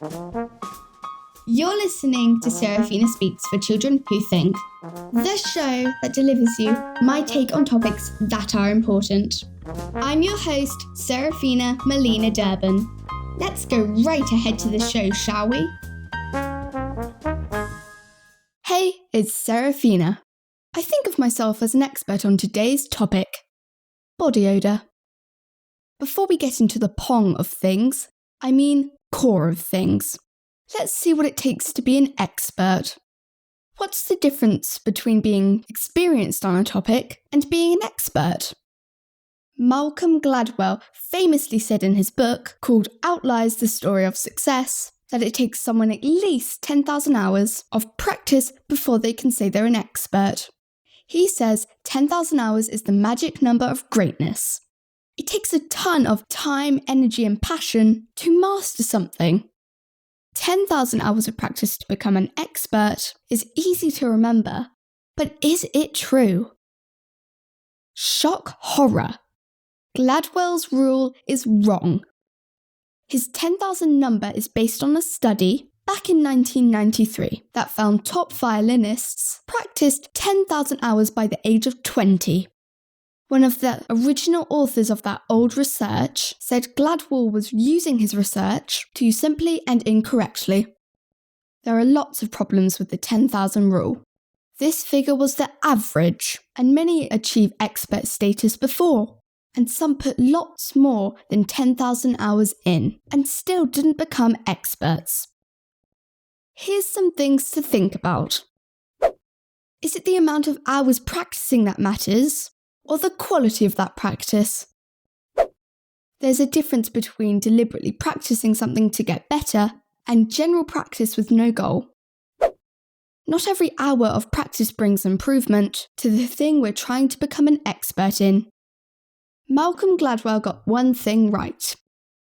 You're listening to Seraphina Speaks for Children Who Think, the show that delivers you my take on topics that are important. I'm your host, Seraphina Malina-Derben. Let's go right ahead to the show, shall we? Hey, it's Seraphina. I think of myself as an expert on today's topic, body odour. Before we get into the pong of things, I mean core of things. Let's see what it takes to be an expert. What's the difference between being experienced on a topic and being an expert? Malcolm Gladwell famously said in his book, called Outliers: The Story of Success, that it takes someone at least 10,000 hours of practice before they can say they're an expert. He says 10,000 hours is the magic number of greatness. It takes a ton of time, energy, and passion to master something. 10,000 hours of practice to become an expert is easy to remember, but is it true? Shock horror. Gladwell's rule is wrong. His 10,000 number is based on a study back in 1993 that found top violinists practiced 10,000 hours by the age of 20. One of the original authors of that old research said Gladwell was using his research too simply and incorrectly. There are lots of problems with the 10,000 rule. This figure was the average, and many achieve expert status before, and some put lots more than 10,000 hours in and still didn't become experts. Here's some things to think about. Is it the amount of hours practicing that matters? Or the quality of that practice? There's a difference between deliberately practicing something to get better and general practice with no goal. Not every hour of practice brings improvement to the thing we're trying to become an expert in. Malcolm Gladwell got one thing right.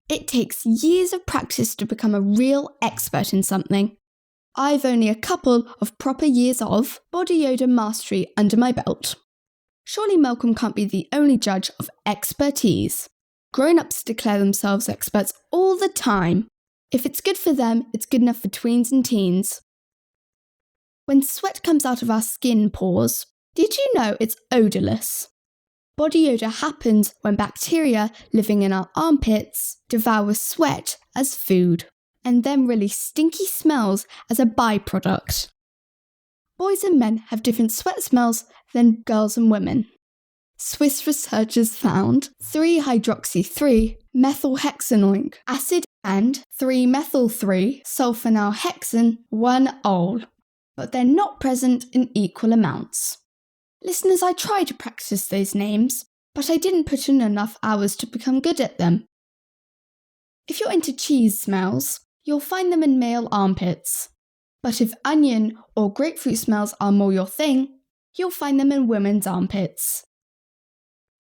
It takes years of practice to become a real expert in something. I've only a couple of proper years of body odor mastery under my belt. Surely Malcolm can't be the only judge of expertise. Grown-ups declare themselves experts all the time. If it's good for them, it's good enough for tweens and teens. When sweat comes out of our skin pores, did you know it's odourless? Body odour happens when bacteria living in our armpits devour sweat as food, and then release stinky smells as a byproduct. Boys and men have different sweat smells than girls and women. Swiss researchers found 3-hydroxy-3-methylhexanoic acid and 3-methyl-3-sulfonyl-hexane 1-ol, but they're not present in equal amounts. Listeners, I tried to practice those names, but I didn't put in enough hours to become good at them. If you're into cheese smells, you'll find them in male armpits. But if onion or grapefruit smells are more your thing, you'll find them in women's armpits.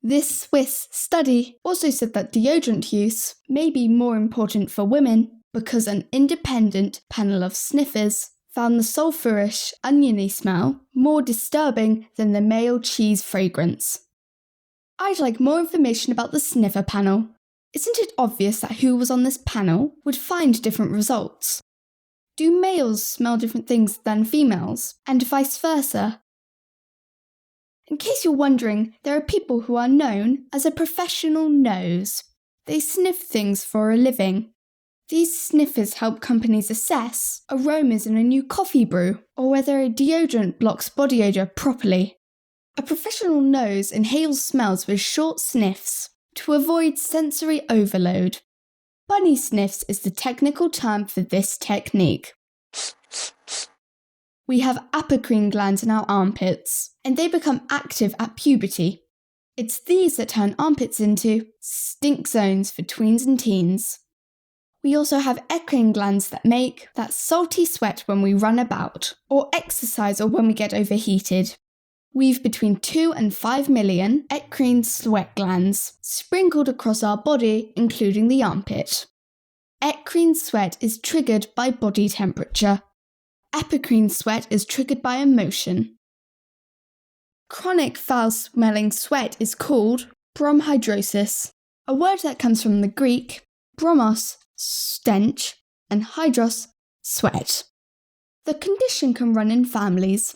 This Swiss study also said that deodorant use may be more important for women because an independent panel of sniffers found the sulphurous oniony smell more disturbing than the male cheese fragrance. I'd like more information about the sniffer panel. Isn't it obvious that who was on this panel would find different results? Do males smell different things than females, and vice versa? In case you're wondering, there are people who are known as a professional nose. They sniff things for a living. These sniffers help companies assess aromas in a new coffee brew, or whether a deodorant blocks body odour properly. A professional nose inhales smells with short sniffs to avoid sensory overload. Bunny sniffs is the technical term for this technique. We have apocrine glands in our armpits, and they become active at puberty. It's these that turn armpits into stink zones for tweens and teens. We also have eccrine glands that make that salty sweat when we run about, or exercise, or when we get overheated. We've between 2 and 5 million eccrine sweat glands sprinkled across our body, including the armpit. Eccrine sweat is triggered by body temperature. Apocrine sweat is triggered by emotion. Chronic foul-smelling sweat is called bromhidrosis, a word that comes from the Greek bromos, stench, and hydros, sweat. The condition can run in families.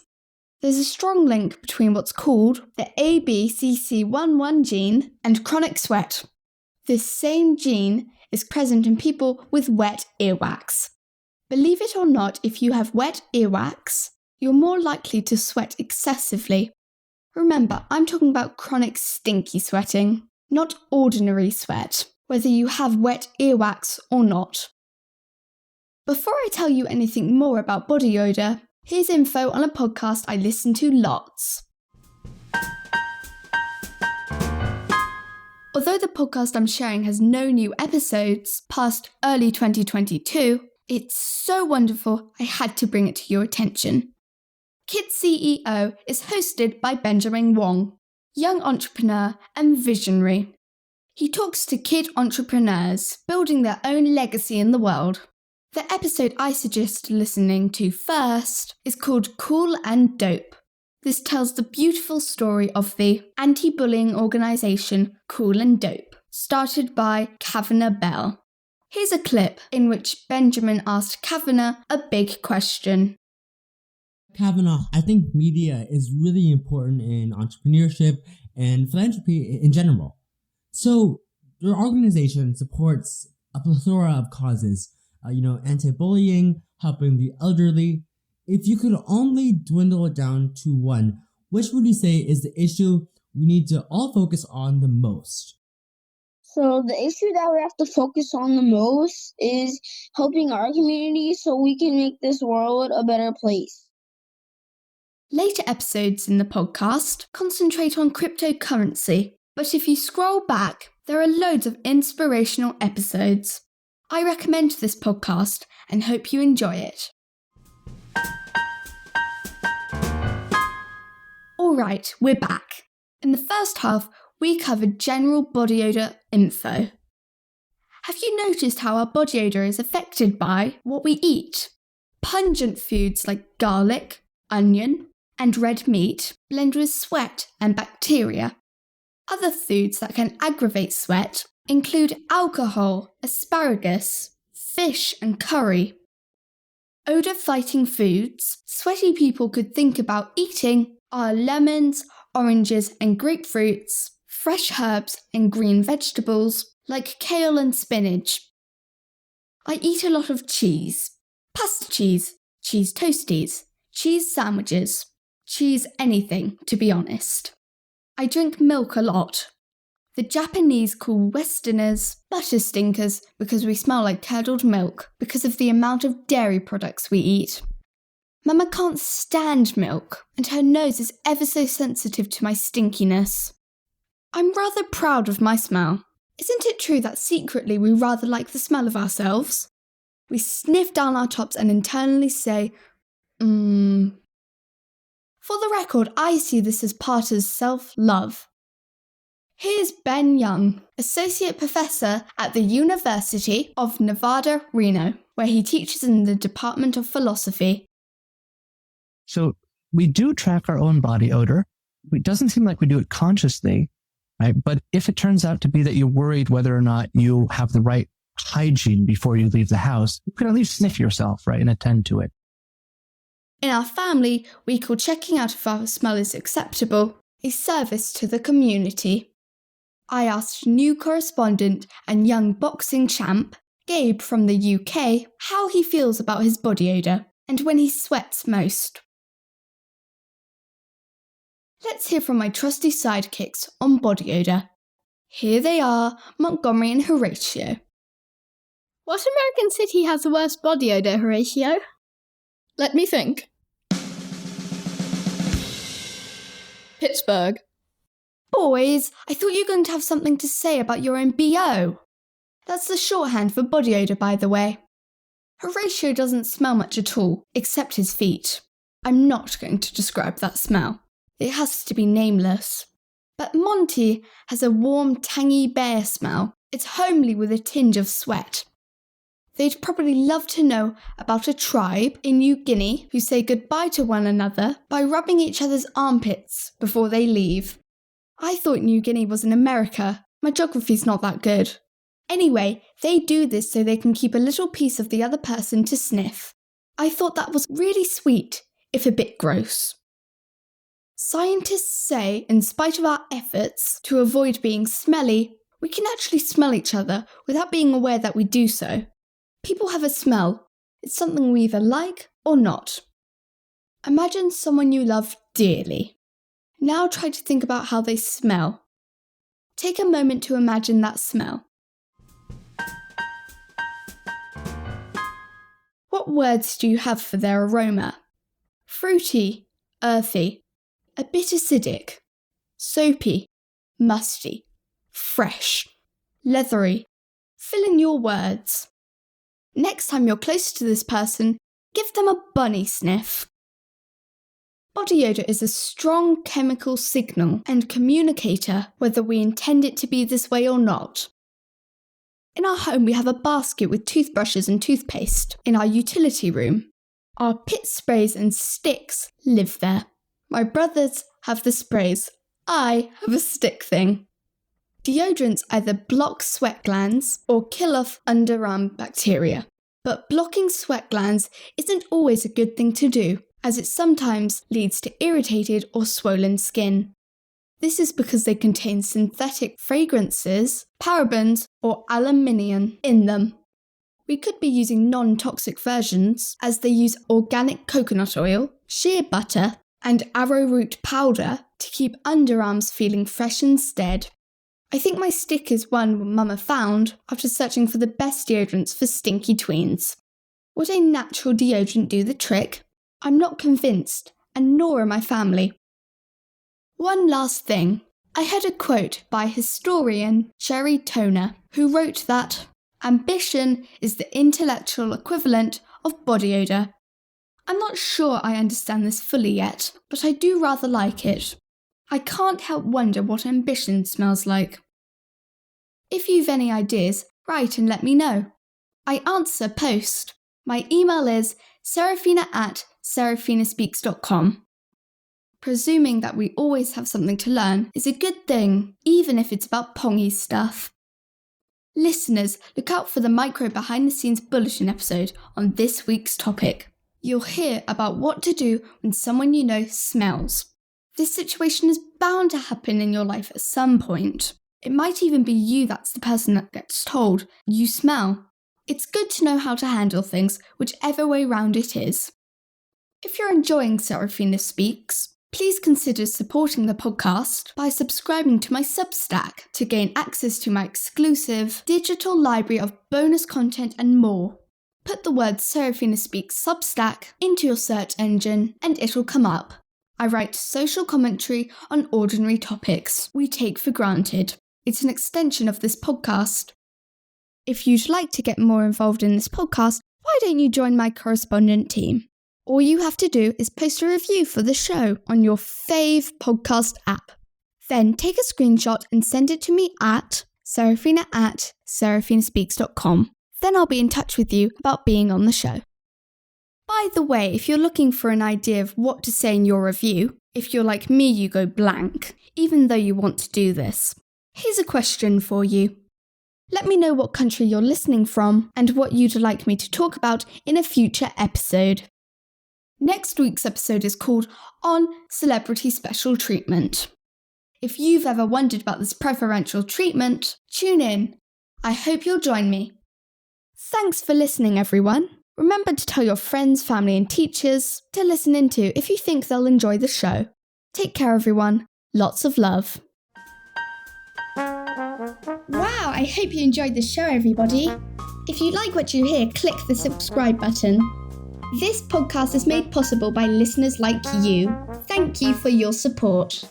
There's a strong link between what's called the ABCC11 gene and chronic sweat. This same gene is present in people with wet earwax. Believe it or not, if you have wet earwax, you're more likely to sweat excessively. Remember, I'm talking about chronic stinky sweating, not ordinary sweat, whether you have wet earwax or not. Before I tell you anything more about body odour, here's info on a podcast I listen to lots. Although the podcast I'm sharing has no new episodes past early 2022, it's so wonderful I had to bring it to your attention. Kid CEO is hosted by Benjamin Wong, young entrepreneur and visionary. He talks to kid entrepreneurs building their own legacy in the world. The episode I suggest listening to first is called Cool and Dope. This tells the beautiful story of the anti-bullying organisation Cool and Dope, started by Kavanagh Bell. Here's a clip in which Benjamin asked Kavanagh a big question. Kavanagh, I think media is really important in entrepreneurship and philanthropy in general. So your organization supports a plethora of causes, anti-bullying, helping the elderly. If you could only dwindle it down to one, which would you say is the issue we need to all focus on the most? So the issue that we have to focus on the most is helping our community so we can make this world a better place. Later episodes in the podcast concentrate on cryptocurrency, but if you scroll back, there are loads of inspirational episodes. I recommend this podcast and hope you enjoy it. Alright, we're back. In the first half, we covered general body odour info. Have you noticed how our body odour is affected by what we eat? Pungent foods like garlic, onion, and red meat blend with sweat and bacteria. Other foods that can aggravate sweat include alcohol, asparagus, fish, and curry. Odour-fighting foods sweaty people could think about eating are lemons, oranges, and grapefruits, fresh herbs and green vegetables like kale and spinach. I eat a lot of cheese, pasta cheese, cheese toasties, cheese sandwiches, cheese anything, to be honest. I drink milk a lot. The Japanese call Westerners butter stinkers because we smell like curdled milk because of the amount of dairy products we eat. Mama can't stand milk, and her nose is ever so sensitive to my stinkiness. I'm rather proud of my smell. Isn't it true that secretly we rather like the smell of ourselves? We sniff down our tops and internally say, For the record, I see this as part of self-love. Here's Ben Young, Associate Professor at the University of Nevada, Reno, where he teaches in the Department of Philosophy. So we do track our own body odor. It doesn't seem like we do it consciously, right? But if it turns out to be that you're worried whether or not you have the right hygiene before you leave the house, you can at least sniff yourself, right, and attend to it. In our family, we call checking out if our smell is acceptable a service to the community. I asked new correspondent and young boxing champ, Gabe from the UK, how he feels about his body odour and when he sweats most. Let's hear from my trusty sidekicks on body odour. Here they are, Montgomery and Horatio. What American city has the worst body odour, Horatio? Let me think. Pittsburgh. Boys, I thought you were going to have something to say about your own BO. That's the shorthand for body odour, by the way. Horatio doesn't smell much at all, except his feet. I'm not going to describe that smell. It has to be nameless. But Monty has a warm, tangy bear smell. It's homely with a tinge of sweat. They'd probably love to know about a tribe in New Guinea who say goodbye to one another by rubbing each other's armpits before they leave. I thought New Guinea was in America. My geography's not that good. Anyway, they do this so they can keep a little piece of the other person to sniff. I thought that was really sweet, if a bit gross. Scientists say, in spite of our efforts to avoid being smelly, we can actually smell each other without being aware that we do so. People have a smell. It's something we either like or not. Imagine someone you love dearly. Now try to think about how they smell. Take a moment to imagine that smell. What words do you have for their aroma? Fruity, earthy, a bit acidic, soapy, musty, fresh, leathery. Fill in your words. Next time you're close to this person, give them a bunny sniff. Body odour is a strong chemical signal and communicator whether we intend it to be this way or not. In our home we have a basket with toothbrushes and toothpaste in our utility room. Our pit sprays and sticks live there. My brothers have the sprays. I have a stick thing. Deodorants either block sweat glands or kill off underarm bacteria. But blocking sweat glands isn't always a good thing to do, as it sometimes leads to irritated or swollen skin. This is because they contain synthetic fragrances, parabens, or aluminium in them. We could be using non-toxic versions, as they use organic coconut oil, shea butter, and arrowroot powder to keep underarms feeling fresh instead. I think my stick is one Mama found after searching for the best deodorants for stinky tweens. Would a natural deodorant do the trick? I'm not convinced, and nor are my family. One last thing. I heard a quote by historian Sherry Toner, who wrote that ambition is the intellectual equivalent of body odour. I'm not sure I understand this fully yet, but I do rather like it. I can't help wonder what ambition smells like. If you've any ideas, write and let me know. I answer post. My email is seraphina@seraphinaspeaks.com. Presuming that we always have something to learn is a good thing, even if it's about pongy stuff. Listeners, look out for the micro Behind The Scenes Bulletin episode on this week's topic. You'll hear about what to do when someone you know smells. This situation is bound to happen in your life at some point. It might even be you that's the person that gets told, you smell. It's good to know how to handle things, whichever way round it is. If you're enjoying Seraphina Speaks, please consider supporting the podcast by subscribing to my Substack to gain access to my exclusive digital library of bonus content and more. Put the word Seraphina Speaks Substack into your search engine and it'll come up. I write social commentary on ordinary topics we take for granted. It's an extension of this podcast. If you'd like to get more involved in this podcast, why don't you join my correspondent team? All you have to do is post a review for the show on your fave podcast app. Then take a screenshot and send it to me at seraphina@seraphinaspeaks.com. Then I'll be in touch with you about being on the show. By the way, if you're looking for an idea of what to say in your review, if you're like me, you go blank, even though you want to do this. Here's a question for you. Let me know what country you're listening from and what you'd like me to talk about in a future episode. Next week's episode is called On Celebrity Special Treatment. If you've ever wondered about this preferential treatment, tune in. I hope you'll join me. Thanks for listening, everyone. Remember to tell your friends, family, and teachers to listen into if you think they'll enjoy the show. Take care, everyone. Lots of love. Wow, I hope you enjoyed the show, everybody. If you like what you hear, click the subscribe button. This podcast is made possible by listeners like you. Thank you for your support.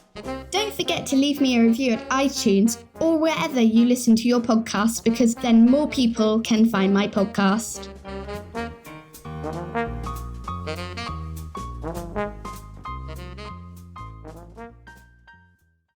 Don't forget to leave me a review at iTunes or wherever you listen to your podcasts, because then more people can find my podcast.